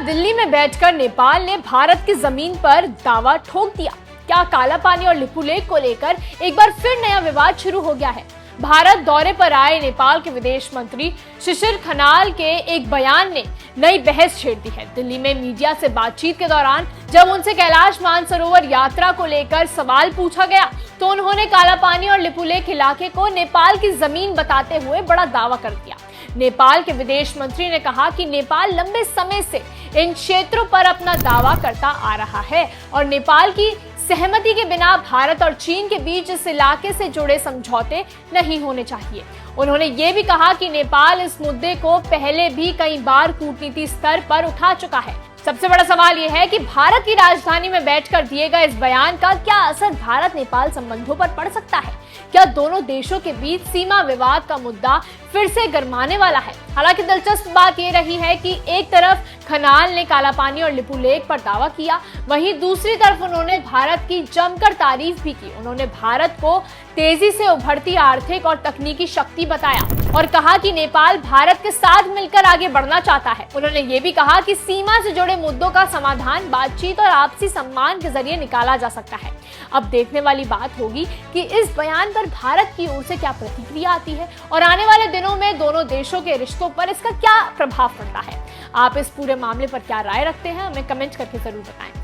दिल्ली में बैठकर नेपाल ने भारत की जमीन पर दावा ठोक दिया। क्या काला पानी और लिपुलेख को लेकर एक बार फिर नया विवाद शुरू हो गया है। भारत दौरे पर आए नेपाल के विदेश मंत्री शिशिर खनाल के एक बयान ने नई बहस छेड़ दी है। दिल्ली में मीडिया से बातचीत के दौरान जब उनसे कैलाश मानसरोवर यात्रा को लेकर सवाल पूछा गया तो उन्होंने काला पानी और लिपुलेख इलाके को नेपाल की जमीन बताते हुए बड़ा दावा कर दिया। नेपाल के विदेश मंत्री ने कहा कि नेपाल लंबे समय से इन क्षेत्रों पर अपना दावा करता आ रहा है और नेपाल की सहमति के बिना भारत और चीन के बीच इस इलाके से जुड़े समझौते नहीं होने चाहिए। उन्होंने ये भी कहा कि नेपाल इस मुद्दे को पहले भी कई बार कूटनीति स्तर पर उठा चुका है। सबसे बड़ा सवाल यह है कि भारत की राजधानी में बैठकर दिए गए इस बयान का क्या असर भारत नेपाल संबंधों पर पड़ सकता है। क्या दोनों देशों के बीच सीमा विवाद का मुद्दा फिर से गरमाने वाला है। हालांकि दिलचस्प बात यह रही है कि एक तरफ खनाल ने काला पानी और लिपुलेख पर दावा किया, वहीं दूसरी तरफ उन्होंने भारत की जमकर तारीफ भी की। उन्होंने भारत को तेजी से उभरती आर्थिक और तकनीकी शक्ति बताया और कहा कि नेपाल भारत के साथ मिलकर आगे बढ़ना चाहता है। उन्होंने ये भी कहा कि सीमा से जुड़े मुद्दों का समाधान बातचीत और आपसी सम्मान के जरिए निकाला जा सकता है। अब देखने वाली बात होगी कि इस बयान पर भारत की ओर से क्या प्रतिक्रिया आती है और आने वाले दिनों में दोनों देशों के रिश्तों पर इसका क्या प्रभाव पड़ता है। आप इस पूरे मामले पर क्या राय रखते हैं, हमें कमेंट करके जरूर बताएं।